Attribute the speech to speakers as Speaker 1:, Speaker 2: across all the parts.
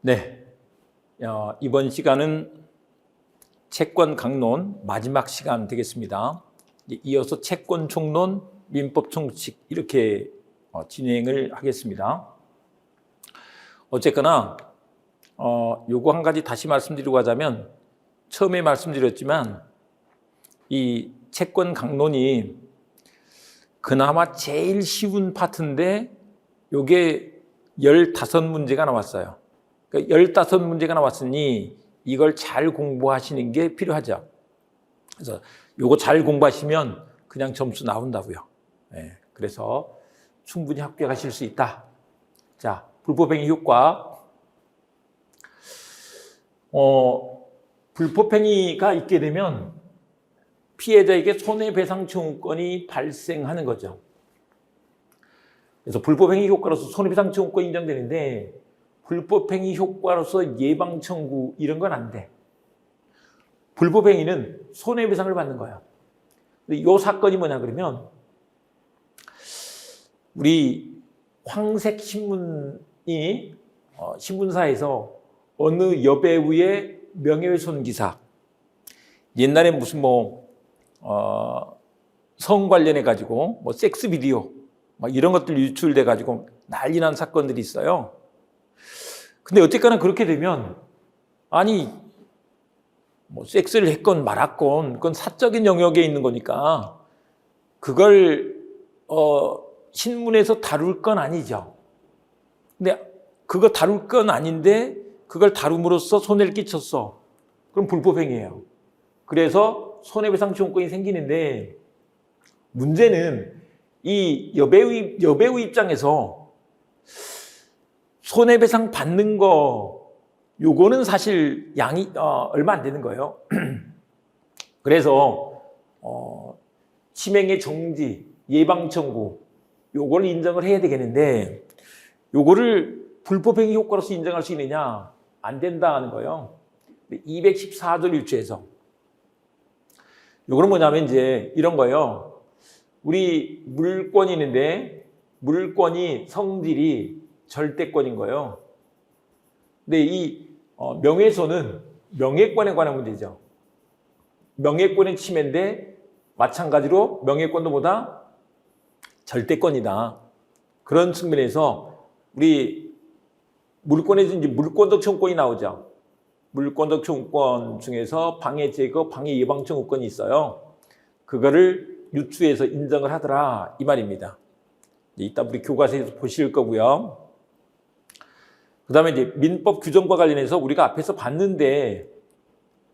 Speaker 1: 네, 이번 시간은 채권 강론 마지막 시간 되겠습니다. 이어서 채권 총론, 민법 총칙 이렇게 진행을 하겠습니다. 어쨌거나 요거 한 가지 다시 말씀드리고 하자면, 처음에 말씀드렸지만 이 채권 강론이 그나마 제일 쉬운 파트인데 요게 15문제가 나왔어요. 그러니까 15문제가 나왔으니 이걸 잘 공부하시는 게 필요하죠. 그래서 요거 잘 공부하시면 그냥 점수 나온다고요. 네, 그래서 충분히 합격하실 수 있다. 자, 불법행위 효과. 불법행위가 있게 되면 피해자에게 손해배상 청구권이 발생하는 거죠. 그래서 불법행위 효과로서 손해배상 청구권이 인정되는데, 불법행위 효과로서 예방 청구 이런 건 안 돼. 불법행위는 손해배상을 받는 거야. 근데 이 사건이 뭐냐 그러면, 우리 황색 신문이 신문사에서 어느 여배우의 명예훼손 기사, 옛날에 무슨 성 관련해 가지고 섹스 비디오 막 이런 것들 유출돼 가지고 난리 난 사건들이 있어요. 근데 어쨌거나 그렇게 되면, 아니 섹스를 했건 말았건 그건 사적인 영역에 있는 거니까 그걸 신문에서 다룰 건 아니죠. 근데 그거 다룰 건 아닌데 그걸 다룸으로써 손해를 끼쳤어. 그럼 불법행위예요. 그래서 손해배상 청구권이 생기는데, 문제는 이 여배우 입장에서 손해배상 받는 거 요거는 사실 양이 얼마 안 되는 거예요. 그래서 치명의 정지, 예방 청구 요거를 인정을 해야 되겠는데, 요거를 불법행위 효과로서 인정할 수 있느냐? 안 된다는 거예요. 214조를 유추해서. 요거는 뭐냐면 이제 이런 거예요. 우리 물권이 있는데 물권이 성질이 절대권인 거예요. 근데 이 명예훼손은 명예권에 관한 문제죠. 명예권의 침해인데 마찬가지로 명예권도 보다 절대권이다. 그런 측면에서 우리 물권에서 이제 물권적 청구권이 나오죠. 물권적 청구권 중에서 방해 제거, 방해 예방 청구권이 있어요. 그거를 유추해서 인정을 하더라 이 말입니다. 이따 우리 교과서에서 보실 거고요. 그 다음에 이제 민법 규정과 관련해서 우리가 앞에서 봤는데,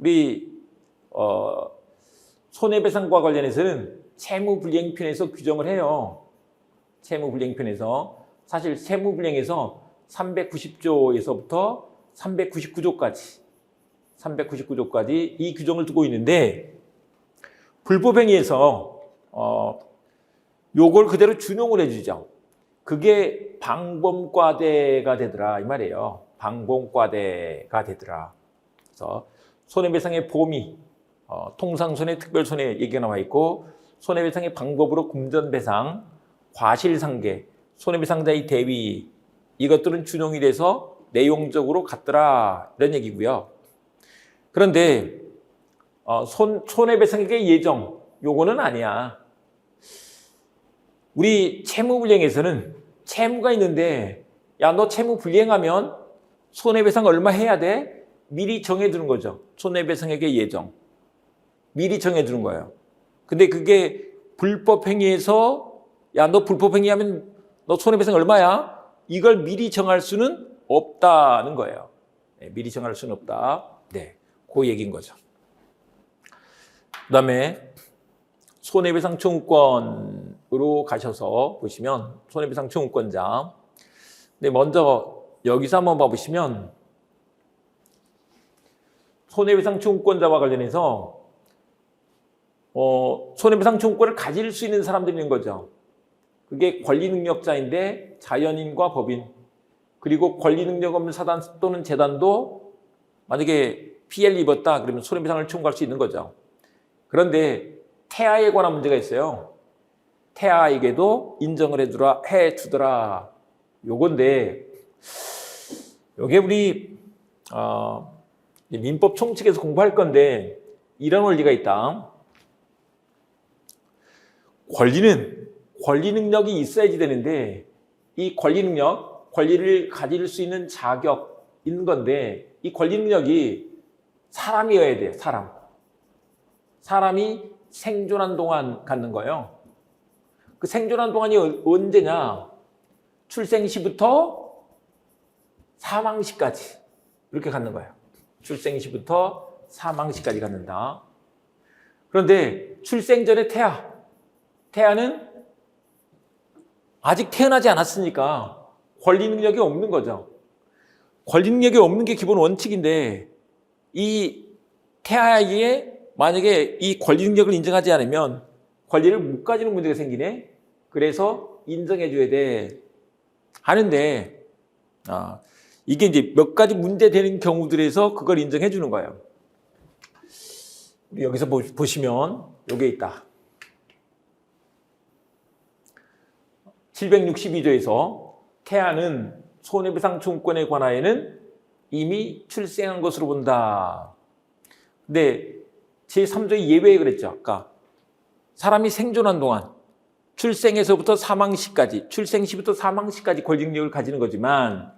Speaker 1: 우리 손해배상과 관련해서는 채무불이행편에서 규정을 해요. 채무불이행편에서 사실 채무불이행에서 390조에서부터 399조까지 이 규정을 두고 있는데, 불법행위에서 요걸 그대로 준용을 해주죠. 그게 방범과대가 되더라 이 말이에요. 방범과대가 되더라. 그래서 손해배상의 범위, 통상손해, 특별손해 얘기가 나와 있고, 손해배상의 방법으로 금전배상, 과실상계, 손해배상자의 대위 이것들은 준용이 돼서 내용적으로 같더라 이런 얘기고요. 그런데 손해배상액의 예정 요거는 아니야. 우리 채무불이행에서는 채무가 있는데, 야 너 채무불이행하면 손해배상 얼마 해야 돼? 미리 정해두는 거죠. 손해배상액의 예정 미리 정해두는 거예요. 근데 그게 불법행위에서 야 너 불법행위하면 너 손해배상 얼마야? 이걸 미리 정할 수는 없다는 거예요. 네, 미리 정할 수는 없다. 네, 그 얘기인 거죠. 그 다음에 손해배상 청구권으로 가셔서 보시면 손해배상 청구권자. 근데 먼저 여기서 한번 봐보시면 손해배상 청구권자와 관련해서 손해배상 청구권을 가질 수 있는 사람들이 있는 거죠. 그게 권리능력자인데 자연인과 법인, 그리고 권리능력 없는 사단 또는 재단도 만약에 피해를 입었다 그러면 손해배상을 청구할 수 있는 거죠. 그런데 태아에 관한 문제가 있어요. 태아에게도 인정을 해주더라 요건데, 요게 우리 민법 총칙에서 공부할 건데 이런 원리가 있다. 권리 능력이 있어야지 되는데 이 권리 능력, 권리를 가질 수 있는 자격 있는 건데 이 권리 능력이 사람이어야 돼요. 사람이 생존한 동안 갖는 거예요. 그 생존한 동안이 언제냐? 출생 시부터 사망 시까지 이렇게 갖는 거예요. 출생 시부터 사망 시까지 갖는다. 그런데 출생 전에 태아는 아직 태어나지 않았으니까 권리 능력이 없는 거죠. 권리 능력이 없는 게 기본 원칙인데 이 태아에게 만약에 이 권리 능력을 인정하지 않으면 권리를 못 가지는 문제가 생기네. 그래서 인정해줘야 돼 하는데 이게 이제 몇 가지 문제되는 경우들에서 그걸 인정해 주는 거예요. 여기서 보시면 요게 있다. 762조에서 태아는 손해배상 청구권에 관하여는 이미 출생한 것으로 본다. 근데 제3조의 예외에 그랬죠. 아까 사람이 생존한 동안 출생에서부터 사망 시까지, 출생 시부터 사망 시까지 권리 능력을 가지는 거지만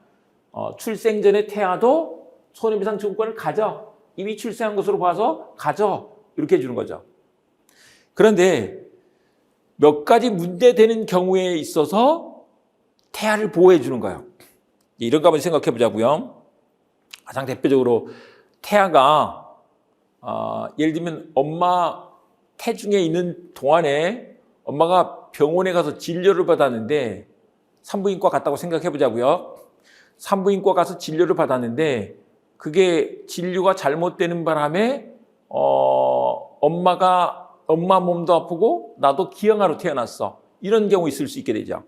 Speaker 1: 출생 전에 태아도 손해배상 청구권을 가져. 이미 출생한 것으로 봐서 가져. 이렇게 해주는 거죠. 그런데 몇 가지 문제되는 경우에 있어서 태아를 보호해 주는 거예요. 이런 거 한번 생각해 보자고요. 가장 대표적으로 태아가 예를 들면 엄마 태중에 있는 동안에 엄마가 병원에 가서 진료를 받았는데 산부인과 갔다고 생각해 보자고요. 산부인과 가서 진료를 받았는데 그게 진료가 잘못되는 바람에 엄마 몸도 아프고 나도 기형아로 태어났어. 이런 경우 있을 수 있게 되죠.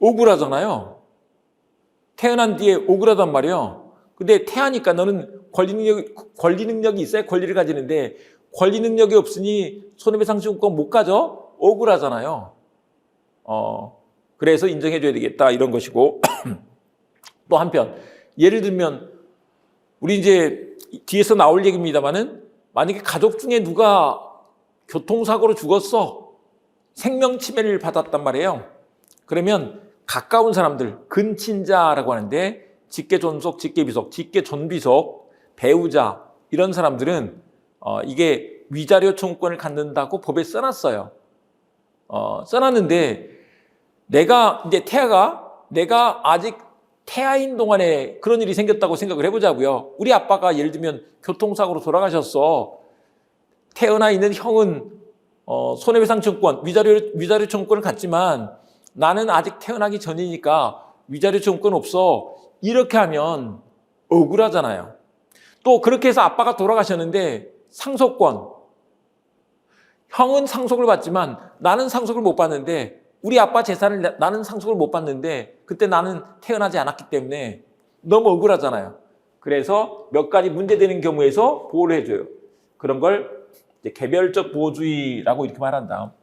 Speaker 1: 억울하잖아요. 태어난 뒤에 억울하단 말이에요. 근데 태아니까 너는 권리 능력이 있어야 권리를 가지는데 권리 능력이 없으니 손해배상 청구권 못 가져? 억울하잖아요. 그래서 인정해줘야 되겠다 이런 것이고 또 한편 예를 들면 우리 이제 뒤에서 나올 얘기입니다만은 만약에 가족 중에 누가 교통사고로 죽었어. 생명침해를 받았단 말이에요. 그러면 가까운 사람들, 근친자라고 하는데 직계존속, 직계비속, 직계존비속, 배우자 이런 사람들은 이게 위자료 청구권을 갖는다고 법에 써놨어요. 써놨는데 내가 아직 태아인 동안에 그런 일이 생겼다고 생각을 해보자고요. 우리 아빠가 예를 들면 교통사고로 돌아가셨어. 태어나 있는 형은 손해배상 청구권, 위자료 청구권을 갖지만 나는 아직 태어나기 전이니까 위자료 청구권 없어. 이렇게 하면 억울하잖아요. 또 그렇게 해서 아빠가 돌아가셨는데 상속권. 형은 상속을 받지만 나는 상속을 못 받는데 우리 아빠 재산을 나는 상속을 못 받는데 그때 나는 태어나지 않았기 때문에 너무 억울하잖아요. 그래서 몇 가지 문제되는 경우에서 보호를 해줘요. 그런 걸 이제 개별적 보호주의라고 이렇게 말한다.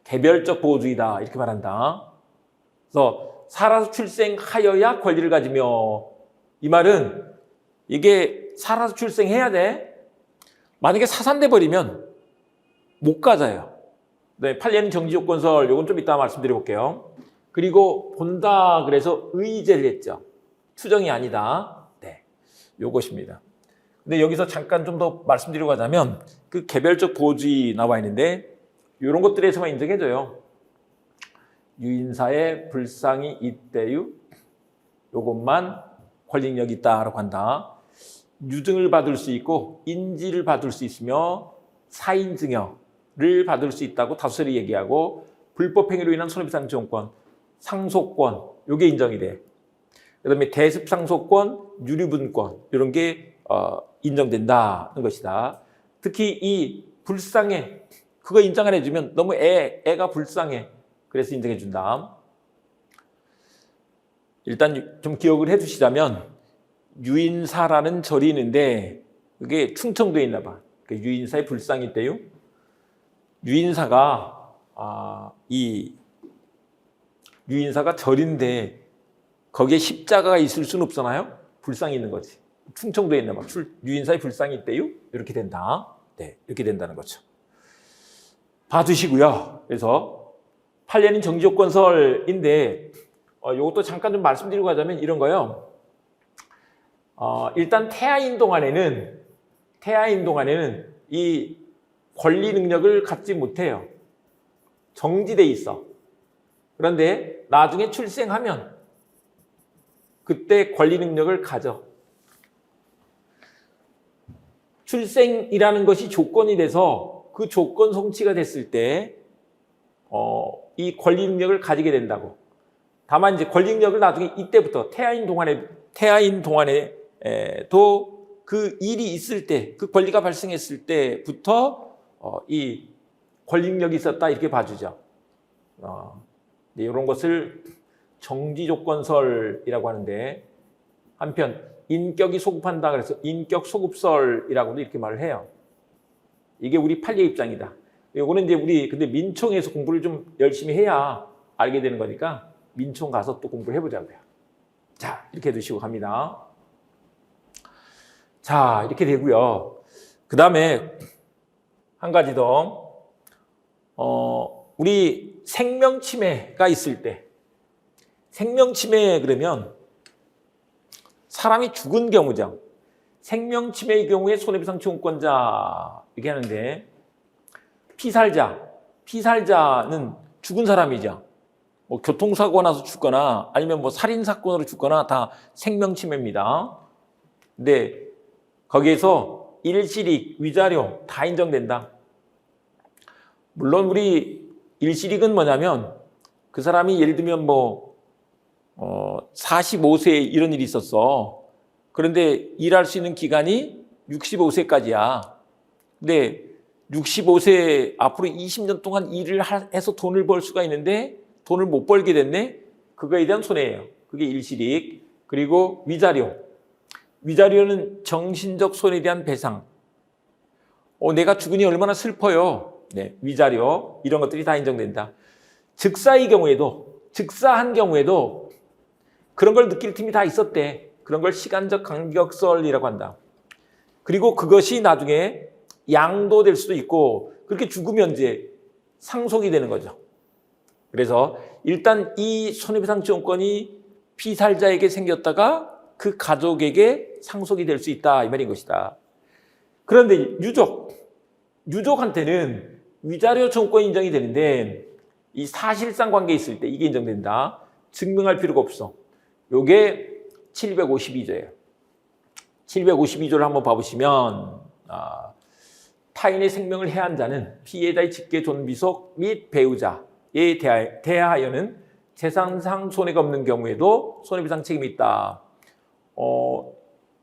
Speaker 1: 개별적 보호주의다 이렇게 말한다. 그래서 살아서 출생하여야 권리를 가지며 이 말은 이게 살아서 출생해야 돼. 만약에 사산돼 버리면 못 가져요. 네, 판례는 정지요건설 요건 좀 이따 말씀드려 볼게요. 그리고 본다 그래서 의제를 했죠. 추정이 아니다. 네, 요것입니다. 근데 여기서 잠깐 좀 더 말씀드리고 가자면 그 개별적 보호주의 나와 있는데 이런 것들에서만 인정해줘요. 유인사의 불상이 있대유 요것만 권리력이 있다라고 한다. 유증을 받을 수 있고 인지를 받을 수 있으며 사인증여를 받을 수 있다고 다수설이 얘기하고 불법행위로 인한 손해배상 청구권, 상속권 요게 인정이 돼. 그다음에 대습상속권, 유류분권 이런 게 인정된다는 것이다. 특히 이 불쌍해 그거 인정 안 해주면 너무 애가 불쌍해. 그래서 인정해 준다. 일단 좀 기억을 해 두시자면 유인사라는 절이 있는데 그게 충청도에 있나 봐. 그 유인사의 불상이 있대요. 유인사가 유인사가 절인데 거기에 십자가가 있을 수는 없잖아요. 불상이 있는 거지. 충청도에 있는 막 유인사의 불상이 있대요. 이렇게 된다. 네, 이렇게 된다는 거죠. 봐두시고요. 그래서 판례는 정지조건설인데 이것도 잠깐 좀 말씀드리고 가자면 이런 거요. 일단 태아인 동안에는 이 권리 능력을 갖지 못해요. 정지돼 있어. 그런데 나중에 출생하면 그때 권리 능력을 가져. 출생이라는 것이 조건이 돼서 그 조건 성취가 됐을 때 이 권리 능력을 가지게 된다고. 다만 이제 권리 능력을 나중에 이때부터 태아인 동안에도 그 일이 있을 때, 그 권리가 발생했을 때부터 이 권리 능력이 있었다 이렇게 봐주죠. 네, 이런 것을 정지조건설이라고 하는데 한편 인격이 소급한다 그래서 인격 소급설이라고도 이렇게 말을 해요. 이게 우리 판례 입장이다. 이거는 이제 우리 근데 민총에서 공부를 좀 열심히 해야 알게 되는 거니까 민총 가서 또 공부를 해보자고요. 자, 이렇게 두시고 갑니다. 자, 이렇게 되고요. 그 다음에 한 가지 더 우리 생명침해가 있을 때 생명침해 그러면 사람이 죽은 경우죠. 생명침해의 경우에 손해배상 청구권자 이렇게 하는데 피살자는 죽은 사람이죠. 뭐 교통사고 나서 죽거나 아니면 뭐 살인사건으로 죽거나 다 생명침해입니다. 근데 거기에서 일시릭, 위자료 다 인정된다. 물론 우리 일시릭은 뭐냐면 그 사람이 예를 들면 45세에 이런 일이 있었어. 그런데 일할 수 있는 기간이 65세까지야. 근데 65세 앞으로 20년 동안 일을 해서 돈을 벌 수가 있는데 돈을 못 벌게 됐네. 그거에 대한 손해예요. 그게 일시릭. 그리고 위자료. 위자료는 정신적 손해에 대한 배상. 내가 죽으니 얼마나 슬퍼요. 네, 위자료. 이런 것들이 다 인정된다. 즉사한 경우에도 그런 걸 느낄 틈이 다 있었대. 그런 걸 시간적 간격설이라고 한다. 그리고 그것이 나중에 양도될 수도 있고 그렇게 죽으면 이제 상속이 되는 거죠. 그래서 일단 이 손해배상지원권이 피살자에게 생겼다가 그 가족에게 상속이 될 수 있다 이 말인 것이다. 그런데 유족한테는 위자료 청구권이 인정이 되는데 이 사실상 관계에 있을 때 이게 인정된다. 증명할 필요가 없어. 요게 752조예요. 752조를 한번 봐보시면 타인의 생명을 해한 자는 피해자의 직계 존비속 및 배우자에 대하여는 재산상 손해가 없는 경우에도 손해배상 책임이 있다.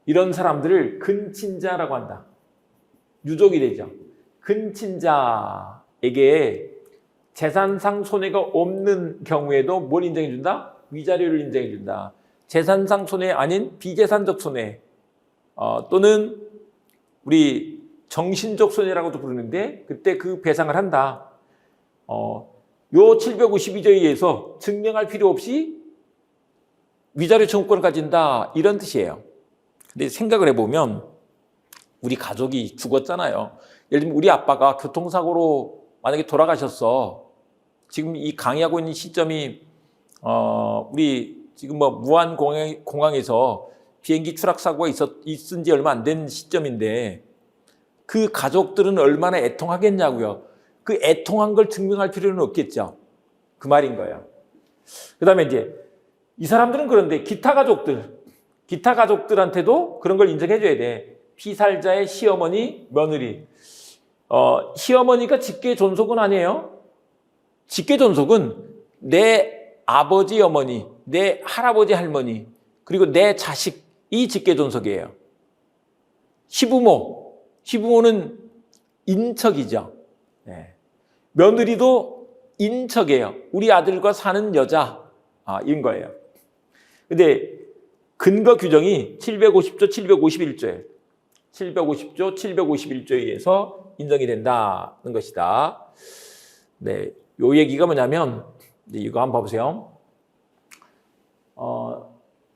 Speaker 1: 이런 사람들을 근친자라고 한다. 유족이 되죠. 근친자에게 재산상 손해가 없는 경우에도 뭘 인정해준다? 위자료를 인정해준다. 재산상 손해 아닌 비재산적 손해 또는 우리 정신적 손해라고도 부르는데 그때 그 배상을 한다. 요 752조에 의해서 증명할 필요 없이 위자료 청구권을 가진다 이런 뜻이에요. 근데 생각을 해보면 우리 가족이 죽었잖아요. 예를 들면 우리 아빠가 교통사고로 만약에 돌아가셨어. 지금 이 강의하고 있는 시점이 우리 지금 무안공항에서 비행기 추락 사고가 있은 지 얼마 안 된 시점인데 그 가족들은 얼마나 애통하겠냐고요. 그 애통한 걸 증명할 필요는 없겠죠. 그 말인 거예요. 그 다음에 이제 이 사람들은 그런데 기타 가족들한테도 그런 걸 인정해줘야 돼. 피살자의 시어머니, 며느리. 시어머니가 직계 존속은 아니에요. 직계 존속은 내 아버지, 어머니, 내 할아버지, 할머니, 그리고 내 자식이 직계 존속이에요. 시부모는 인척이죠. 네. 며느리도 인척이에요. 우리 아들과 사는 여자인 거예요. 근데 근거 규정이 750조, 751조예요. 750조, 751조에 의해서 인정이 된다는 것이다. 네, 요 얘기가 뭐냐면 이거 한번 봐보세요.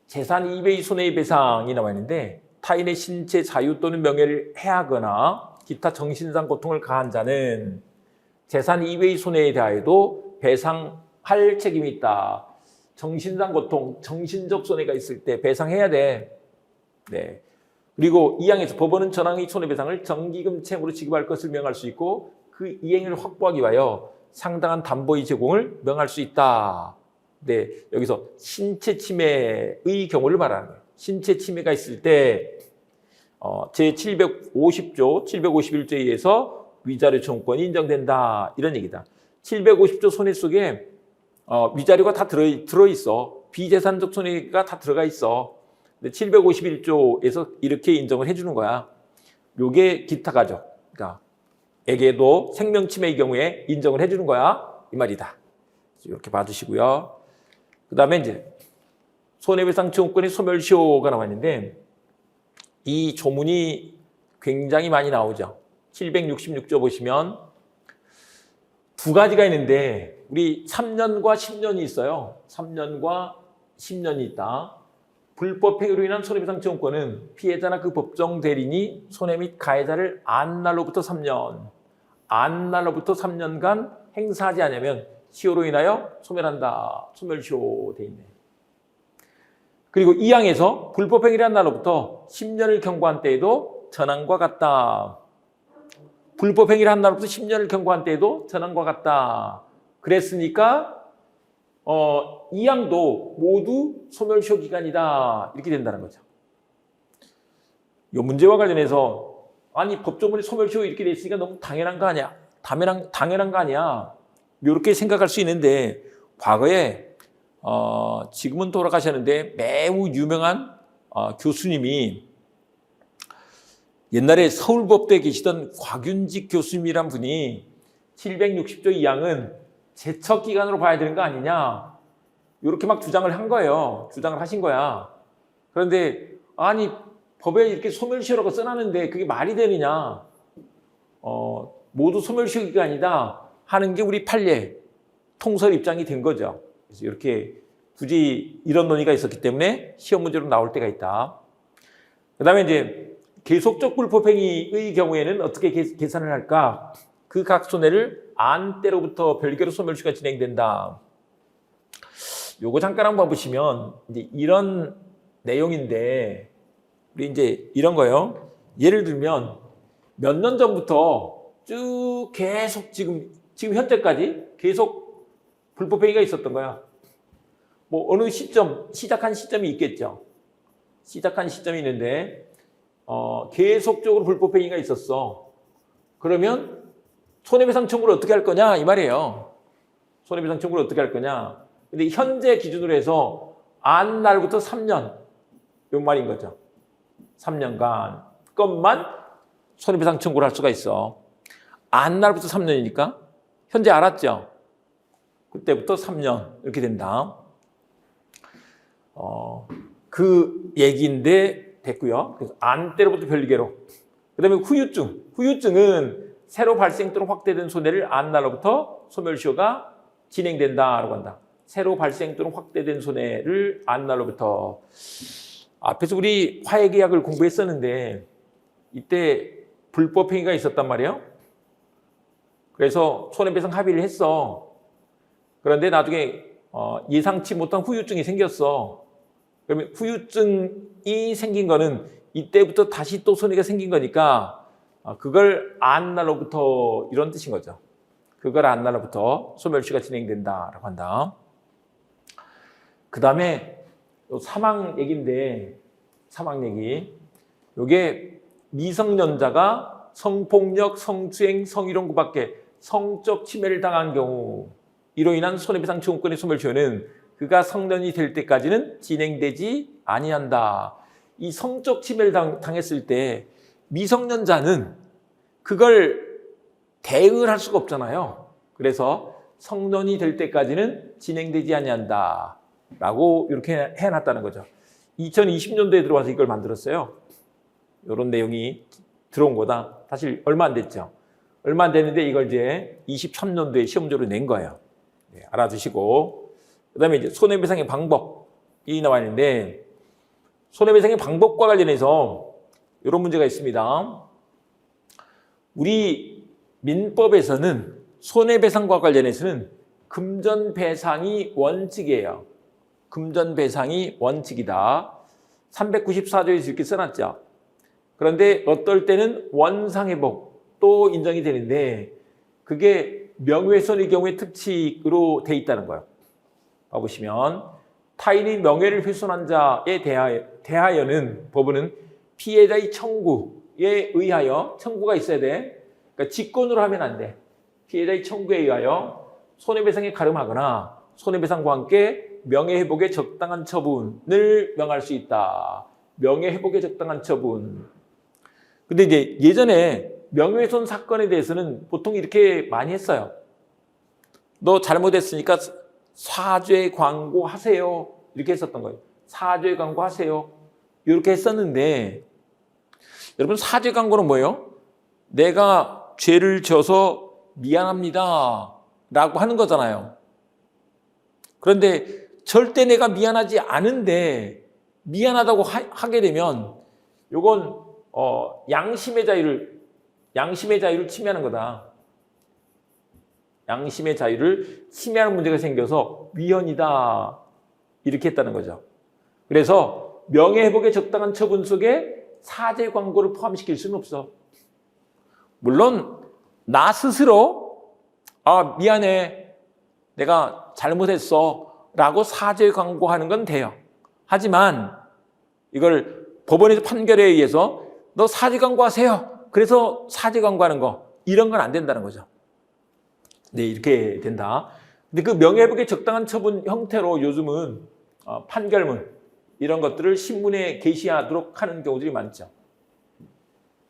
Speaker 1: 재산 2배의 손해배상이 나와 있는데 타인의 신체 자유 또는 명예를 해하거나 기타 정신상 고통을 가한 자는 재산 이외의 손해에 대하여도 배상할 책임이 있다. 정신상 고통, 정신적 손해가 있을 때 배상해야 돼. 네. 그리고 이 항에서 법원은 전항의 손해배상을 정기금 채무로 지급할 것을 명할 수 있고 그 이행을 확보하기 위하여 상당한 담보의 제공을 명할 수 있다. 네, 여기서 신체 침해의 경우를 말하는 거예요. 신체 침해가 있을 때 제750조, 751조에 의해서 위자료 청구권이 인정된다. 이런 얘기다. 750조 손해 속에 위자료가 다 들어있어. 비재산적 손해가 다 들어가 있어. 근데 751조에서 이렇게 인정을 해주는 거야. 요게 기타 가족, 그러니까 에게도 생명 침해의 경우에 인정을 해주는 거야. 이 말이다. 이렇게 봐주시고요. 그 다음에 이제 손해배상 청구권의 소멸시효가 나와 있는데 이 조문이 굉장히 많이 나오죠. 766조 보시면 두 가지가 있는데 우리 3년과 10년이 있어요. 3년과 10년이 있다. 불법행위로 인한 손해배상 청구권은 피해자나 그 법정 대리인이 손해 및 가해자를 안 날로부터 3년간 행사하지 않으면 시효로 인하여 소멸한다. 소멸시효 돼 있네. 그리고 이 항에서 불법행위를 한 날로부터 10년을 경고한 때에도 전항과 같다. 불법행위를 한 날로부터 10년을 경고한 때에도 전항과 같다. 그랬으니까 이 항도 모두 소멸시효 기간이다. 이렇게 된다는 거죠. 이 문제와 관련해서 아니 법조문에 소멸시효 이렇게 돼 있으니까 너무 당연한 거 아니야? 당연한 거 아니야? 이렇게 생각할 수 있는데 과거에 지금은 돌아가셨는데 매우 유명한 교수님이 옛날에 서울법대에 계시던 곽윤직 교수님이란 분이 760조 2항은 제척기간으로 봐야 되는 거 아니냐 이렇게 막 주장을 한 거예요. 주장을 하신 거야. 그런데 아니 법에 이렇게 소멸시효라고 써놨는데 그게 말이 되느냐. 모두 소멸시효 기간이다 하는 게 우리 판례 통설 입장이 된 거죠. 그래서 이렇게 굳이 이런 논의가 있었기 때문에 시험 문제로 나올 때가 있다. 그 다음에 이제 계속적 불법행위의 경우에는 어떻게 계산을 할까? 그 각 손해를 안 때로부터 별개로 소멸시효가 진행된다. 요거 잠깐 한번 보시면 이제 이런 내용인데 우리 이제 이런 거요. 예를 들면 몇 년 전부터 쭉 계속 지금 현재까지 계속 불법행위가 있었던 거야. 뭐 어느 시점 시작한 시점이 있겠죠. 시작한 시점이 있는데 계속적으로 불법행위가 있었어. 그러면 손해배상 청구를 어떻게 할 거냐 이 말이에요. 손해배상 청구를 어떻게 할 거냐. 근데 현재 기준으로 해서 안 날부터 3년 이 말인 거죠. 3년간 것만 손해배상 청구를 할 수가 있어. 안 날부터 3년이니까 현재 알았죠. 그때부터 3년 이렇게 된다. 그 얘기인데 됐고요. 그래서 안 때로부터 별개로. 그다음에 후유증은 새로 발생 또는 확대된 손해를 안 날로부터 소멸시효가 진행된다라고 한다. 새로 발생 또는 확대된 손해를 안 날로부터. 앞에서 우리 화해계약을 공부했었는데 이때 불법행위가 있었단 말이에요. 그래서 손해배상 합의를 했어. 그런데 나중에 예상치 못한 후유증이 생겼어. 그러면 후유증이 생긴 거는 이때부터 다시 또 손해가 생긴 거니까 그걸 안 날로부터 이런 뜻인 거죠. 그걸 안 날로부터 소멸시효가 진행된다라고 한다. 그 다음에 사망 얘기인데 사망 얘기. 요게 미성년자가 성폭력, 성추행, 성희롱 구박해 성적 침해를 당한 경우 이로 인한 손해배상 청구권의 소멸시효는 그가 성년이 될 때까지는 진행되지 아니한다. 이 성적 침해를 당했을 때 미성년자는 그걸 대응을 할 수가 없잖아요. 그래서 성년이 될 때까지는 진행되지 아니한다. 라고 이렇게 해놨다는 거죠. 2020년도에 들어와서 이걸 만들었어요. 이런 내용이 들어온 거다. 사실 얼마 안 됐죠. 얼마 안 됐는데 이걸 이제 23년도에 시험적으로 낸 거예요. 네, 알아두시고. 그 다음에 이제 손해배상의 방법이 나와 있는데 손해배상의 방법과 관련해서 이런 문제가 있습니다. 우리 민법에서는 손해배상과 관련해서는 금전배상이 원칙이에요. 금전배상이 원칙이다. 394조에서 이렇게 써놨죠. 그런데 어떨 때는 원상회복도 인정이 되는데 그게 명예훼손의 경우에 특칙으로 돼 있다는 거예요. 봐보시면 타인의 명예를 훼손한 자에 대하여는 법원은 피해자의 청구에 의하여 청구가 있어야 돼. 그러니까 직권으로 하면 안 돼. 피해자의 청구에 의하여 손해배상에 가름하거나 손해배상과 함께 명예회복에 적당한 처분을 명할 수 있다. 명예회복에 적당한 처분. 근데 이제 예전에 명예훼손 사건에 대해서는 보통 이렇게 많이 했어요. 너 잘못했으니까 사죄 광고하세요. 이렇게 했었던 거예요. 사죄 광고하세요. 이렇게 했었는데 여러분 사죄 광고는 뭐예요? 내가 죄를 져서 미안합니다 라고 하는 거잖아요. 그런데 절대 내가 미안하지 않은데 미안하다고 하게 되면 이건 양심의 자유를 침해하는 거다. 양심의 자유를 침해하는 문제가 생겨서 위헌이다. 이렇게 했다는 거죠. 그래서 명예회복에 적당한 처분 속에 사죄 광고를 포함시킬 수는 없어. 물론 나 스스로 미안해. 내가 잘못했어. 라고 사죄 광고하는 건 돼요. 하지만 이걸 법원에서 판결에 의해서 너 사죄 광고하세요. 그래서 사죄 광고하는 거 이런 건 안 된다는 거죠. 네, 이렇게 된다. 근데 그 명예회복에 적당한 처분 형태로 요즘은 판결문 이런 것들을 신문에 게시하도록 하는 경우들이 많죠.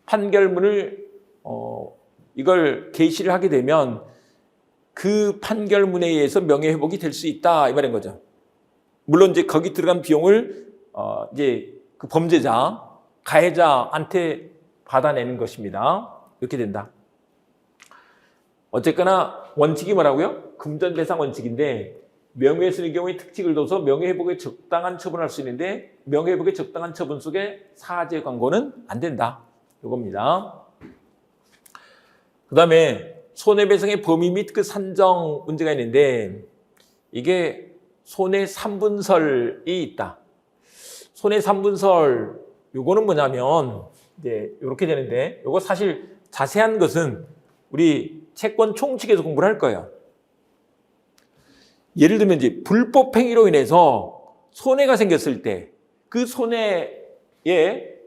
Speaker 1: 판결문을 이걸 게시를 하게 되면 그 판결문에 의해서 명예회복이 될 수 있다 이 말인 거죠. 물론 이제 거기 들어간 비용을 이제 그 범죄자, 가해자한테 받아내는 것입니다. 이렇게 된다. 어쨌거나 원칙이 뭐라고요? 금전배상 원칙인데 명예훼손의 경우에 특칙을 둬서 명예회복에 적당한 처분을 할 수 있는데 명예회복에 적당한 처분 속에 사죄 광고는 안 된다. 이겁니다. 그 다음에 손해배상의 범위 및 그 산정 문제가 있는데 이게 손해 3분설이 있다. 손해 3분설 요거는 뭐냐면 이제 이렇게 되는데 요거 사실 자세한 것은 우리 채권 총칙에서 공부를 할 거예요. 예를 들면 이제 불법 행위로 인해서 손해가 생겼을 때 그 손해에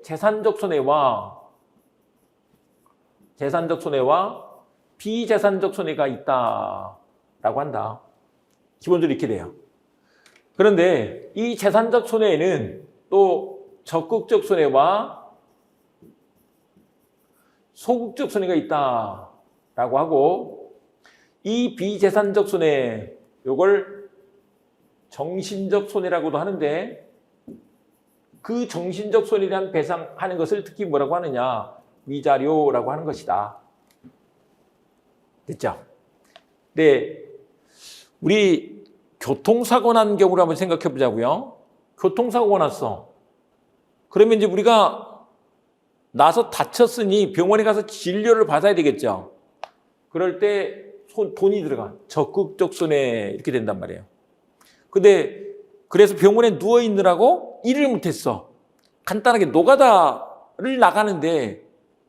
Speaker 1: 재산적 손해와 비재산적 손해가 있다라고 한다. 기본적으로 이렇게 돼요. 그런데 이 재산적 손해에는 또 적극적 손해와 소극적 손해가 있다라고 하고 이 비재산적 손해 요걸 정신적 손해라고도 하는데 그 정신적 손해에 대한 배상하는 것을 특히 뭐라고 하느냐 위자료라고 하는 것이다. 됐죠? 네, 우리 교통사고 난 경우를 한번 생각해 보자고요. 교통사고가 났어. 그러면 이제 우리가 나서 다쳤으니 병원에 가서 진료를 받아야 되겠죠. 그럴 때 돈이 들어가. 적극적 손해 이렇게 된단 말이에요. 근데 그래서 병원에 누워 있느라고 일을 못했어. 간단하게 노가다를 나가는데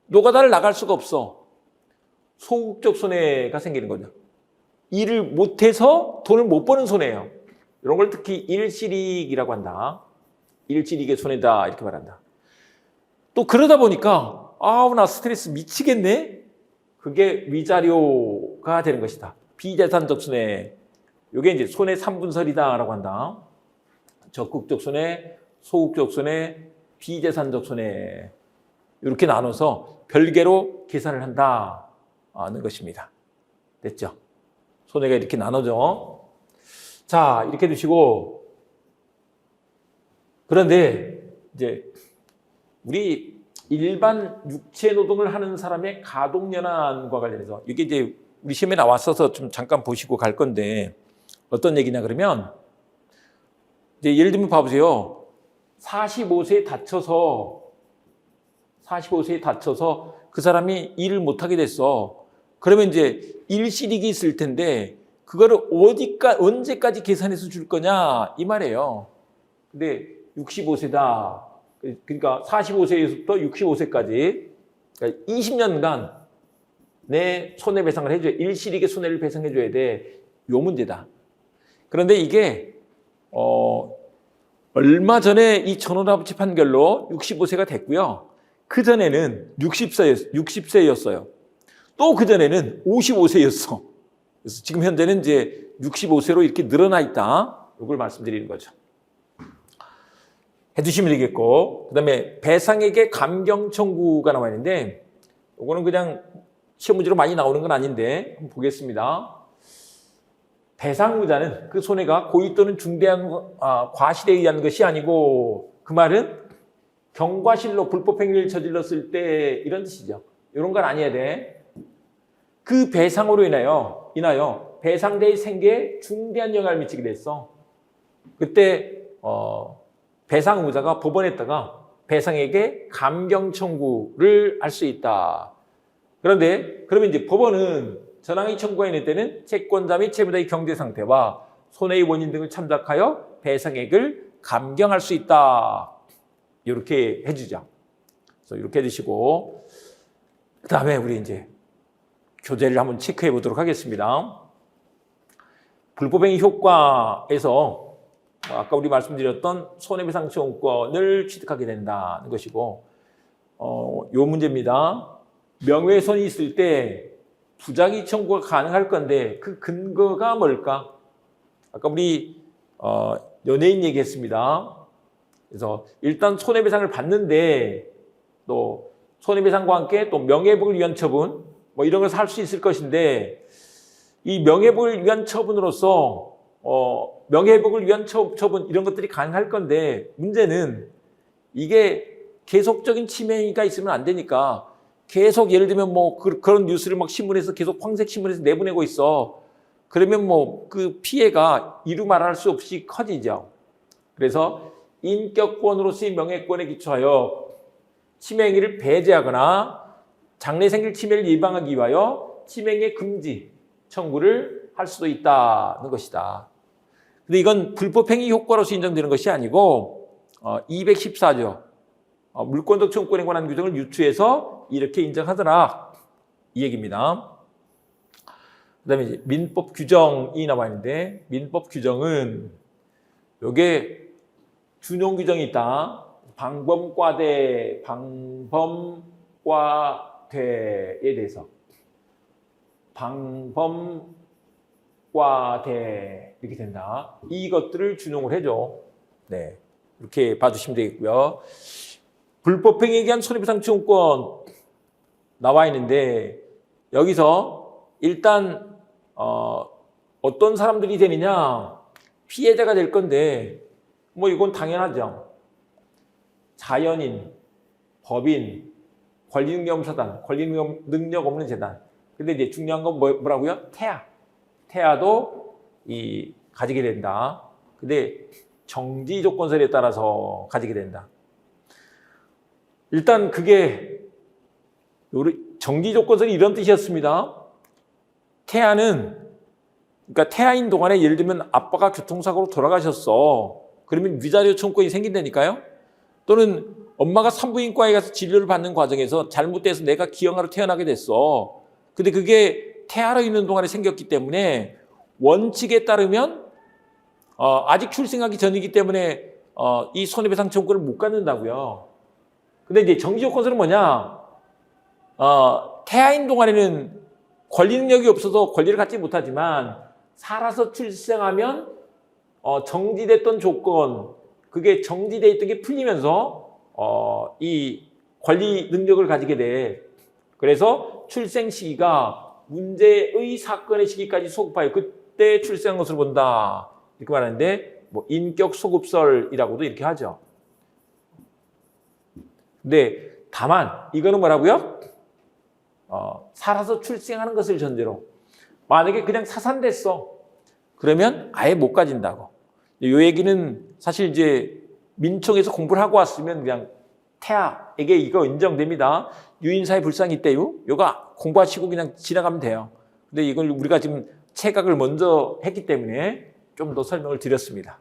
Speaker 1: 노가다를 나갈 수가 없어. 소극적 손해가 생기는 거죠. 일을 못해서 돈을 못 버는 손해예요. 이런 걸 특히 일시릭이라고 한다. 일시릭의 손해다 이렇게 말한다. 또 그러다 보니까 나 스트레스 미치겠네. 그게 위자료가 되는 것이다. 비재산적 손해. 이게 이제 손해 3분설이다라고 한다. 적극적 손해, 소극적 손해, 비재산적 손해. 이렇게 나눠서 별개로 계산을 한다는 것입니다. 됐죠? 손해가 이렇게 나눠져. 자, 이렇게 두시고. 그런데 이제 우리 일반 육체 노동을 하는 사람의 가동연한과 관련해서 이게 이제 우리 시험에 나왔어서 좀 잠깐 보시고 갈 건데 어떤 얘기냐 그러면 이제 예를 들면 봐보세요. 45세에 다쳐서 45세에 다쳐서 그 사람이 일을 못하게 됐어. 그러면 이제 일시릭이 있을 텐데 그거를 언제까지 계산해서 줄 거냐 이 말이에요. 근데 65세다. 그러니까 45세에서부터 65세까지 그러니까 20년간 내 손해배상을 해줘야 일시릭의 손해를 배상해줘야 돼. 요 문제다. 그런데 이게 얼마 전에 이 전원합치 판결로 65세가 됐고요. 그 전에는 60세였어요. 또 그 전에는 55세였어. 그래서 지금 현재는 이제 65세로 이렇게 늘어나 있다. 이걸 말씀드리는 거죠. 해두시면 되겠고, 그다음에 배상액의 감경 청구가 나와 있는데, 이거는 그냥 시험 문제로 많이 나오는 건 아닌데 한번 보겠습니다. 배상의무자는 그 손해가 고의 또는 중대한 과실에 의한 것이 아니고, 그 말은 경과실로 불법 행위를 저질렀을 때 이런 뜻이죠. 이런 건 아니어야 돼. 그 배상으로 인하여 배상자의 생계에 중대한 영향을 미치게 됐어. 그때 배상 의무자가 법원에다가 배상액의 감경 청구를 할 수 있다. 그런데 그러면 이제 법원은 전항의 청구가 있는 때는 채권자 및 채무자의 경제 상태와 손해의 원인 등을 참작하여 배상액을 감경할 수 있다. 이렇게 해주죠. 그래서 이렇게 해주시고 그 다음에 우리 이제 교재를 한번 체크해 보도록 하겠습니다. 불법행위 효과에서 아까 우리 말씀드렸던 손해배상 청구권을 취득하게 된다는 것이고 요 문제입니다. 명예훼손이 있을 때 부작위 청구가 가능할 건데 그 근거가 뭘까? 아까 우리 연예인 얘기했습니다. 그래서 일단 손해배상을 받는데 또 손해배상과 함께 또 명예회복을 위한 처분 뭐 이런 것을 할 수 있을 것인데 이 명예회복을 위한 처분으로서 명예회복을 위한 처분 이런 것들이 가능할 건데 문제는 이게 계속적인 침해 행위가 있으면 안 되니까 계속 예를 들면 뭐 그런 뉴스를 막 신문에서 계속 황색 신문에서 내보내고 있어. 그러면 뭐 그 피해가 이루 말할 수 없이 커지죠. 그래서 인격권으로서의 명예권에 기초하여 침해 행위를 배제하거나 장래 생길 침해를 예방하기 위하여 침해행위 금지 청구를 할 수도 있다는 것이다. 근데 이건 불법행위 효과로서 인정되는 것이 아니고 214조 물권적 청구권에 관한 규정을 유추해서 이렇게 인정하더라 이 얘기입니다. 그다음에 이제 민법 규정이 나와 있는데 민법 규정은 요게 준용 규정이 있다. 방범과대에 대해서 방범과대 이렇게 된다. 이것들을 준용을 해줘. 네, 이렇게 봐주시면 되겠고요. 불법행위에 의한 손해배상 청구권 나와 있는데 여기서 일단 어떤 사람들이 되느냐 피해자가 될 건데 뭐 이건 당연하죠. 자연인, 법인, 권리능력사단, 권리능력 없는 재단. 근데 이제 중요한 건 뭐라고요? 태아도 가지게 된다. 근데 정지 조건설에 따라서 가지게 된다. 일단 그게 정지 조건설이 이런 뜻이었습니다. 태아는 그러니까 태아인 동안에 예를 들면 아빠가 교통사고로 돌아가셨어. 그러면 위자료 청구권이 생긴다니까요. 또는 엄마가 산부인과에 가서 진료를 받는 과정에서 잘못돼서 내가 기형아로 태어나게 됐어. 근데 그게 태아로 있는 동안에 생겼기 때문에 원칙에 따르면 아직 출생하기 전이기 때문에 이 손해배상 청구를 못 갖는다고요. 근데 이제 정지조건설은 뭐냐? 태아인 동안에는 권리 능력이 없어서 권리를 갖지 못하지만 살아서 출생하면 정지됐던 조건 그게 정지돼 있던 게 풀리면서 이 권리 능력을 가지게 돼. 그래서 출생 시기가 문제의 사건의 시기까지 소급하여 그때 출생한 것으로 본다. 이렇게 말하는데 뭐 인격 소급설이라고도 이렇게 하죠. 근데 다만 이거는 뭐라고요? 살아서 출생하는 것을 전제로 만약에 그냥 사산됐어. 그러면 아예 못 가진다고. 이 얘기는 사실 이제 민청에서 공부를 하고 왔으면 그냥 태아에게 이거 인정됩니다. 유인사의 불상이 있대요. 요거 공부하시고 그냥 지나가면 돼요. 근데 이걸 우리가 지금 체각을 먼저 했기 때문에 좀 더 설명을 드렸습니다.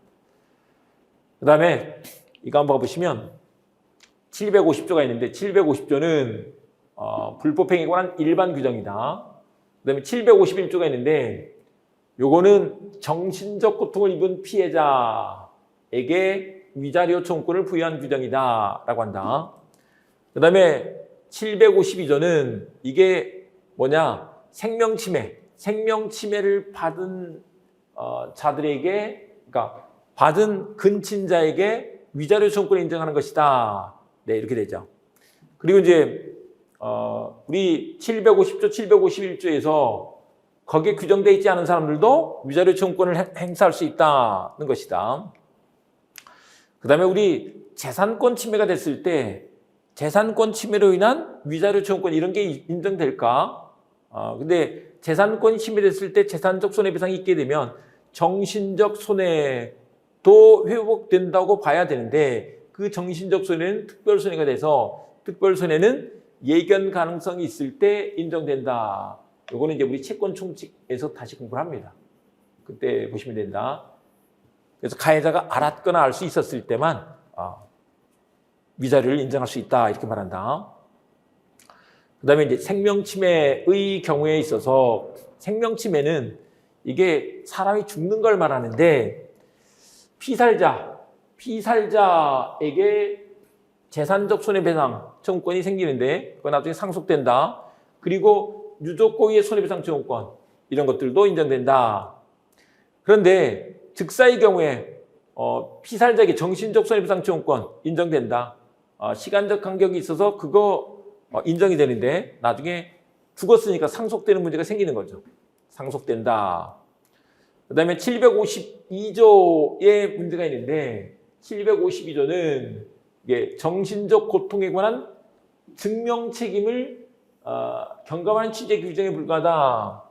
Speaker 1: 그 다음에 이거 한번 보시면 750조가 있는데 750조는 불법행위에 관한 일반 규정이다. 그 다음에 751조가 있는데 요거는 정신적 고통을 입은 피해자에게 위자료 청구권을 부여한 규정이다 라고 한다. 그 다음에 752조는 이게 뭐냐, 생명침해를 받은 자들에게, 그러니까 받은 근친자에게 위자료 청구권을 인정하는 것이다. 네, 이렇게 되죠. 그리고 이제 우리 750조, 751조에서 거기에 규정되어 있지 않은 사람들도 위자료 청구권을 행사할 수 있다는 것이다. 그 다음에 우리 재산권 침해가 됐을 때 재산권 침해로 인한 위자료 청구권 이런 게 인정될까? 근데 재산권이 침해됐을 때 재산적 손해배상이 있게 되면 정신적 손해도 회복된다고 봐야 되는데 그 정신적 손해는 특별손해가 돼서 특별손해는 예견 가능성이 있을 때 인정된다. 요거는 이제 우리 채권 총칙에서 다시 공부를 합니다. 그때 보시면 된다. 그래서 가해자가 알았거나 알 수 있었을 때만 위자료를 인정할 수 있다 이렇게 말한다. 그 다음에 이제 생명침해의 경우에 있어서 생명침해는 이게 사람이 죽는 걸 말하는데 피살자에게 재산적 손해배상 청구권이 생기는데 그건 나중에 상속된다. 그리고 유족고의의 손해배상 청구권 이런 것들도 인정된다. 그런데 즉사의 경우에 피살자에게 정신적 손해배상 청구권 인정된다. 시간적 간격이 있어서 그거 인정이 되는데 나중에 죽었으니까 상속되는 문제가 생기는 거죠. 상속된다. 그 다음에 752조의 문제가 있는데 752조는 정신적 고통에 관한 증명 책임을 경감하는 취지의 규정에 불과하다.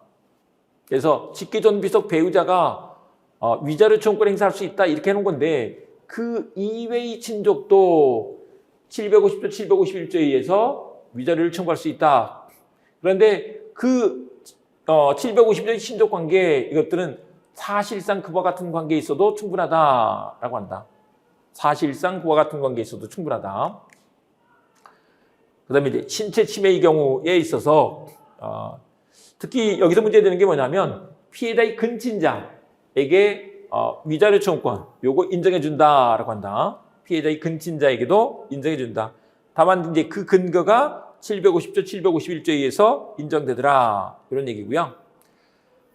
Speaker 1: 그래서 직계존비속 배우자가 위자료 청구권 행사할 수 있다 이렇게 해놓은 건데 그 이외의 친족도 750조, 751조에 의해서 위자료를 청구할 수 있다. 그런데 그 750조의 친족관계 이것들은 사실상 그와 같은 관계에 있어도 충분하다라고 한다. 사실상 그와 같은 관계에 있어도 충분하다. 그 다음에 이제 신체 침해의 경우에 있어서 특히 여기서 문제되는 게 뭐냐면 피해자의 근친자에게 위자료 청구권 요거 인정해 준다라고 한다. 피해자의 근친자에게도 인정해 준다. 다만 이제 그 근거가 750조, 751조에 의해서 인정되더라 이런 얘기고요.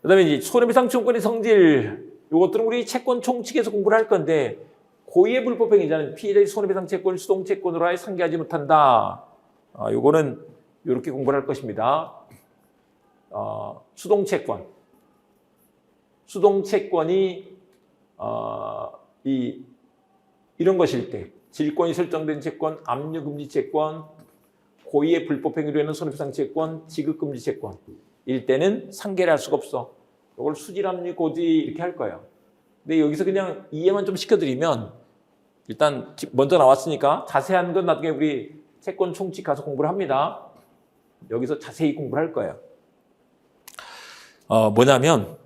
Speaker 1: 그다음에 이제 손해배상 청구권의 성질 요것들은 우리 채권 총칙에서 공부를 할 건데 고의의 불법행위자는 피해자의 손해배상 채권을 수동 채권으로 아예 상계하지 못한다. 요거는 이렇게 공부를 할 것입니다. 수동 채권이 이런 것일 때 질권이 설정된 채권, 압류금지 채권, 고의의 불법행위로 인한 손해배상 채권, 지급금지 채권일 때는 상계를 할 수가 없어. 이걸 수질압류 고지 이렇게 할 거예요. 근데 여기서 그냥 이해만 좀 시켜드리면 일단 먼저 나왔으니까 자세한 건 나중에 우리 채권 총칙 가서 공부를 합니다. 여기서 자세히 공부를 할 거예요. 뭐냐면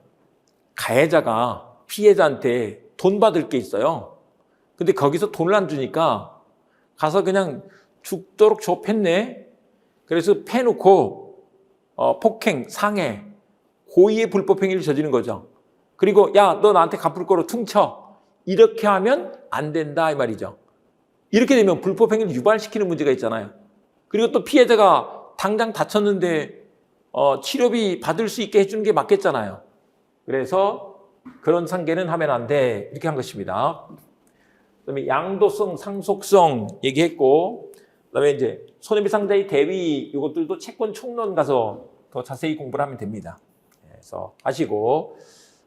Speaker 1: 가해자가 피해자한테 돈 받을 게 있어요. 근데 거기서 돈을 안 주니까 가서 그냥 죽도록 좁혔네. 그래서 패놓고 폭행, 상해, 고의의 불법행위를 저지른 거죠. 그리고 야, 너 나한테 갚을 거로 퉁쳐. 이렇게 하면 안 된다 이 말이죠. 이렇게 되면 불법행위를 유발시키는 문제가 있잖아요. 그리고 또 피해자가 당장 다쳤는데 치료비 받을 수 있게 해주는 게 맞겠잖아요. 그래서 그런 상계는 하면 안 돼. 이렇게 한 것입니다. 그다음에 양도성, 상속성 얘기했고, 그다음에 이제 손해배상자의 대위 이것들도 채권 총론 가서 더 자세히 공부를 하면 됩니다. 그래서 하시고,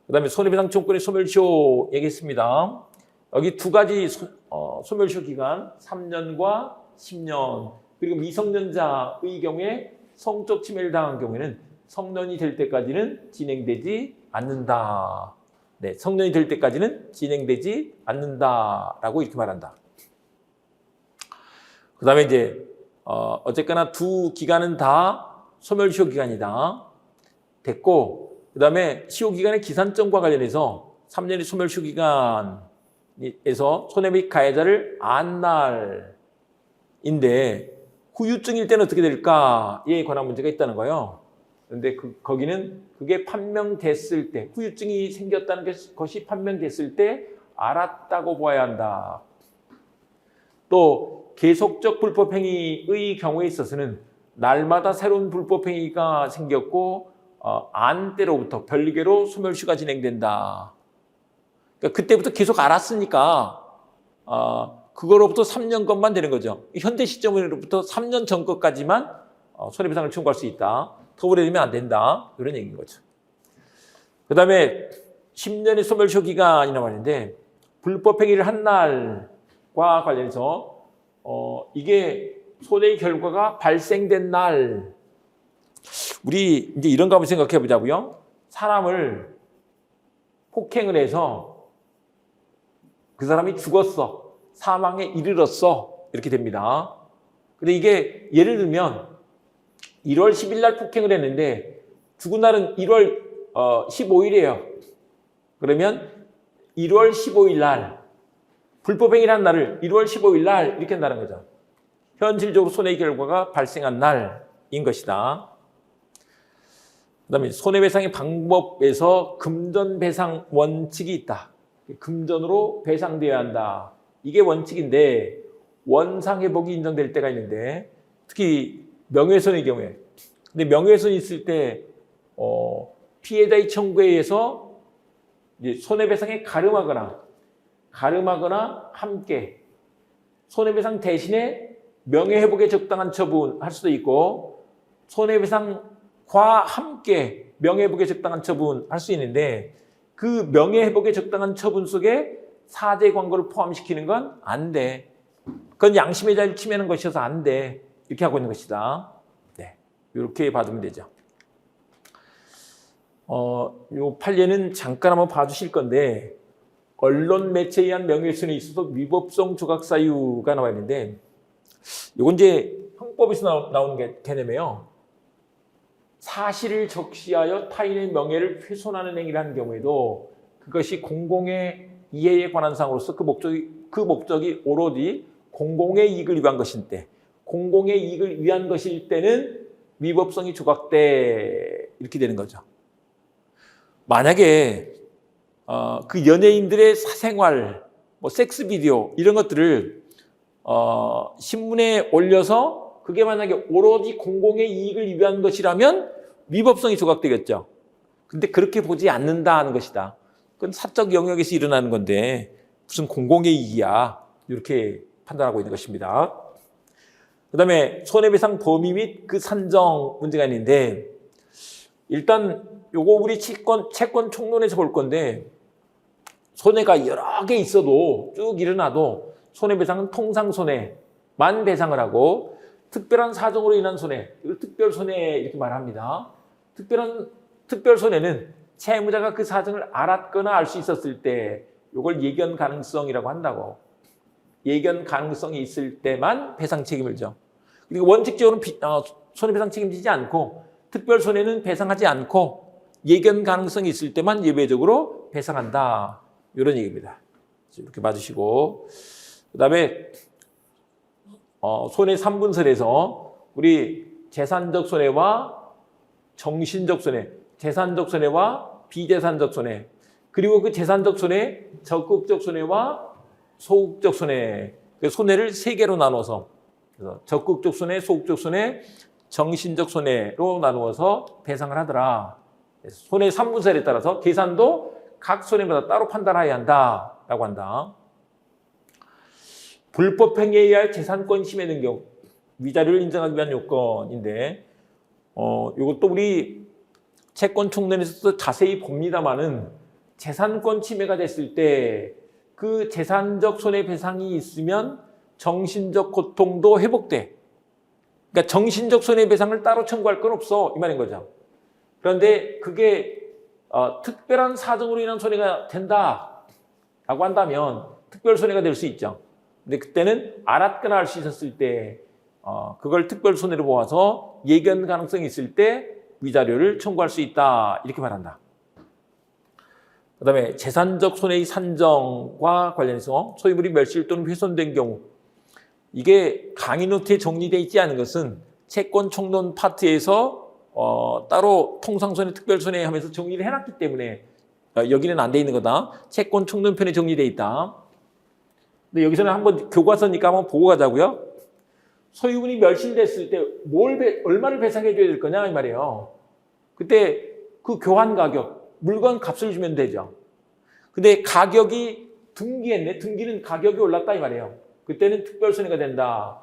Speaker 1: 그다음에 손해배상 청구권의 소멸시효 얘기했습니다. 여기 두 가지 소멸시효 기간 3년과 10년 그리고 미성년자의 경우에 성적 침해를 당한 경우에는 성년이 될 때까지는 진행되지 않는다. 네, 성년이 될 때까지는 진행되지 않는다라고 이렇게 말한다. 그다음에 이제 어쨌거나 두 기간은 다 소멸시효 기간이다. 됐고, 그다음에 시효 기간의 기산점과 관련해서 3년의 소멸시효 기간에서 손해 및 가해자를 안 날인데 후유증일 때는 어떻게 될까에 관한 문제가 있다는 거예요. 그런데 거기는 그게 판명됐을 때, 후유증이 생겼다는 것이 판명됐을 때 알았다고 봐야 한다. 또 계속적 불법행위의 경우에 있어서는 날마다 새로운 불법행위가 생겼고 안 때로부터 별개로 소멸시효가 진행된다. 그러니까 그때부터 계속 알았으니까 그거로부터 3년 것만 되는 거죠. 현재 시점으로부터 3년 전 것까지만 손해배상을 청구할 수 있다. 더 오래되면 안 된다. 이런 얘기인 거죠. 그 다음에 10년의 소멸시효 기간이라고 하는데 불법행위를 한 날과 관련해서 이게 손해의 결과가 발생된 날, 우리 이제 이런 거 한번 생각해 보자고요. 사람을 폭행을 해서 그 사람이 죽었어. 사망에 이르렀어. 이렇게 됩니다. 근데 이게 예를 들면 1월 10일 날 폭행을 했는데 죽은 날은 1월 15일이에요. 그러면 1월 15일 날 불법행위를 한 날을 1월 15일 날 이렇게 한다는 거죠. 현실적으로 손해의 결과가 발생한 날인 것이다. 그 다음에 손해배상의 방법에서 금전배상 원칙이 있다. 금전으로 배상되어야 한다. 이게 원칙인데 원상회복이 인정될 때가 있는데 특히 명예훼손의 경우에, 근데 명예훼손이 있을 때 피해자의 청구에 의해서 이제 손해배상에 가름하거나 함께 손해배상 대신에 명예회복에 적당한 처분할 수도 있고 손해배상과 함께 명예회복에 적당한 처분할 수 있는데 그 명예회복에 적당한 처분 속에 사죄 광고를 포함시키는 건 안 돼. 그건 양심의 자유를 침해하는 것이어서 안 돼. 이렇게 하고 있는 것이다. 네, 이렇게 받으면 되죠. 요 판례는 잠깐 한번 봐주실 건데 언론 매체에 의한 명예훼손에 있어서 위법성 조각 사유가 나와 있는데 이건 이제 형법에서 나오는 개념이에요. 사실을 적시하여 타인의 명예를 훼손하는 행위를 하는 경우에도 그것이 공공의 이해에 관한 사항으로서 그 목적이 오로지 공공의 이익을 위한 것일 때, 공공의 이익을 위한 것일 때는 위법성이 조각돼 이렇게 되는 거죠. 만약에 그 연예인들의 사생활, 뭐 섹스 비디오 이런 것들을 신문에 올려서 그게 만약에 오로지 공공의 이익을 위한 것이라면 위법성이 조각되겠죠. 근데 그렇게 보지 않는다는 것이다. 그건 사적 영역에서 일어나는 건데 무슨 공공의 이익이야. 이렇게 판단하고 있는 것입니다. 그 다음에 손해배상 범위 및 그 산정 문제가 있는데 일단 요거 우리 채권 총론에서 볼 건데 손해가 여러 개 있어도 쭉 일어나도 손해배상은 통상손해만 배상을 하고 특별한 사정으로 인한 손해, 이걸 특별손해 이렇게 말합니다. 특별손해는 채무자가 그 사정을 알았거나 알 수 있었을 때 이걸 예견 가능성이라고 한다고. 예견 가능성이 있을 때만 배상 책임을 져. 그리고 원칙적으로는 손해배상 책임지지 않고 특별손해는 배상하지 않고 예견 가능성이 있을 때만 예외적으로 배상한다. 이런 얘기입니다. 이렇게 봐주시고 그 다음에 손해 3분설에서 우리 재산적 손해와 정신적 손해, 재산적 손해와 비재산적 손해, 그리고 그 재산적 손해, 적극적 손해와 소극적 손해, 그 손해를 세 개로 나눠서 그래서 적극적 손해, 소극적 손해, 정신적 손해로 나누어서 배상을 하더라. 손해 3분설에 따라서 계산도 각 손해마다 따로 판단해야 한다라고 한다. 불법 행위에 의할 재산권 침해 등 경우 위자료를 인정하기 위한 요건인데 이것도 우리 채권 총론에서도 자세히 봅니다만은 재산권 침해가 됐을 때 그 재산적 손해배상이 있으면 정신적 고통도 회복돼. 그러니까 정신적 손해배상을 따로 청구할 건 없어 이 말인 거죠. 그런데 그게 특별한 사정으로 인한 손해가 된다라고 한다면 특별 손해가 될 수 있죠. 근데 그때는 알았거나 알 수 있었을 때 그걸 특별 손해로 보아서 예견 가능성이 있을 때 위자료를 청구할 수 있다. 이렇게 말한다. 그다음에 재산적 손해의 산정과 관련해서 소유물이 멸실 또는 훼손된 경우 이게 강의 노트에 정리되어 있지 않은 것은 채권 총론 파트에서 따로 통상손해, 특별손해 하면서 정리를 해놨기 때문에 여기는 안 돼 있는 거다. 채권 총론편에 정리되어 있다. 근데 여기서는 한번 교과서니까 한번 보고 가자고요. 소유물이 멸실됐을 때 얼마를 배상해 줘야 될 거냐 이 말이에요. 그때 그 교환 가격, 물건 값을 주면 되죠. 근데 가격이 등기했네. 등기는 가격이 올랐다 이 말이에요. 그때는 특별손해가 된다.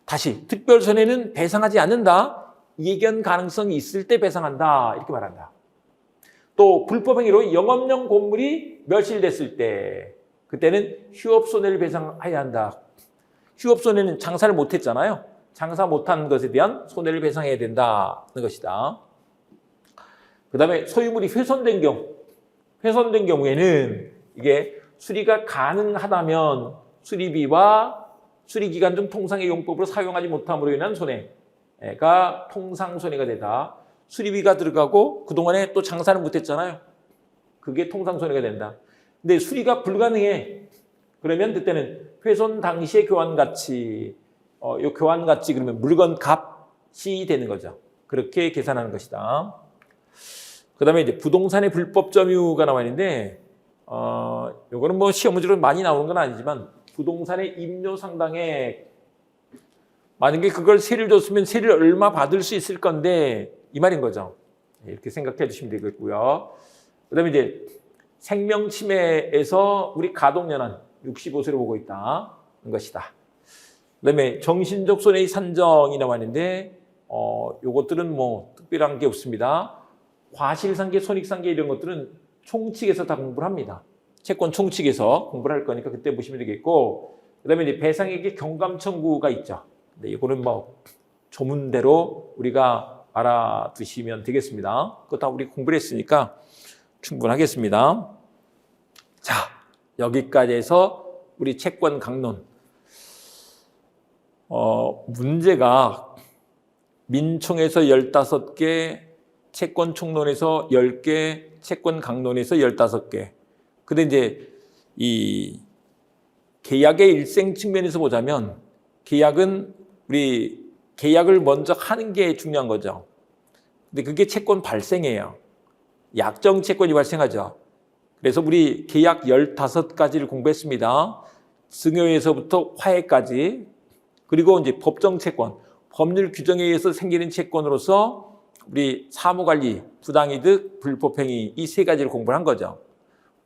Speaker 1: 다시 특별손해는 배상하지 않는다. 예견 가능성이 있을 때 배상한다. 이렇게 말한다. 또 불법행위로 영업용 건물이 멸실됐을 때 그때는 휴업손해를 배상해야 한다. 휴업손해는 장사를 못했잖아요. 장사 못한 것에 대한 손해를 배상해야 된다는 것이다. 그 다음에 소유물이 훼손된 경우에는 이게 수리가 가능하다면 수리비와 수리기간 중 통상의 용법으로 사용하지 못함으로 인한 손해가 통상손해가 되다. 수리비가 들어가고 그동안에 또 장사를 못했잖아요. 그게 통상손해가 된다. 근데 수리가 불가능해. 그러면 그때는 훼손 당시의 교환가치, 요 교환가치 그러면 물건 값이 되는 거죠. 그렇게 계산하는 것이다. 그 다음에 이제 부동산의 불법 점유가 나와 있는데, 요거는 뭐 시험 문제로 많이 나오는 건 아니지만, 부동산의 임료 상당액, 만약에 그걸 세를 줬으면 세를 얼마 받을 수 있을 건데, 이 말인 거죠. 이렇게 생각해 주시면 되겠고요. 그 다음에 이제 생명침해에서 우리 가동연한 65세로 보고 있다는 것이다. 그 다음에 정신적 손해의 산정이 나와 있는데, 요것들은 뭐 특별한 게 없습니다. 과실상계, 손익상계 이런 것들은 총칙에서 다 공부를 합니다. 채권 총칙에서 공부를 할 거니까 그때 보시면 되겠고, 그 다음에 이제 배상액의 경감 청구가 있죠. 근데 이거는 뭐 조문대로 우리가 알아두시면 되겠습니다. 그거 다 우리 공부를 했으니까 충분하겠습니다. 자, 여기까지 해서 우리 채권 강론. 문제가 민총에서 15개, 채권 총론에서 10개, 채권 강론에서 15개. 근데 이제 이 계약의 일생 측면에서 보자면 계약은 우리 계약을 먼저 하는 게 중요한 거죠. 근데 그게 채권 발생이에요. 약정 채권이 발생하죠. 그래서 우리 계약 15가지를 공부했습니다. 증여에서부터 화해까지. 그리고 이제 법정 채권, 법률 규정에 의해서 생기는 채권으로서 우리 사무관리, 부당이득, 불법행위 이 세 가지를 공부를 한 거죠.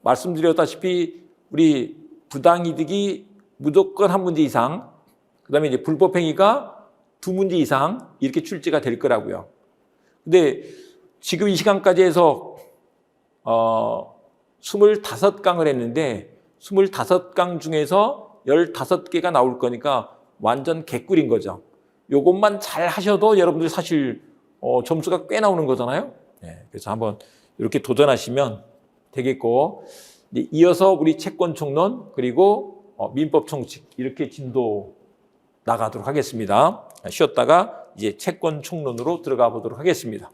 Speaker 1: 말씀드렸다시피 우리 부당이득이 무조건 한 문제 이상, 그 다음에 이제 불법행위가 2문제 이상 이렇게 출제가 될 거라고요. 근데 지금 이 시간까지 해서 25강을 했는데 25강 중에서 15개가 나올 거니까 완전 개꿀인 거죠. 요것만 잘 하셔도 여러분들 사실 점수가 꽤 나오는 거잖아요. 네, 그래서 한번 이렇게 도전하시면 되겠고, 이어서 우리 채권 총론 그리고 민법 총칙 이렇게 진도 나가도록 하겠습니다. 쉬었다가 이제 채권 총론으로 들어가 보도록 하겠습니다.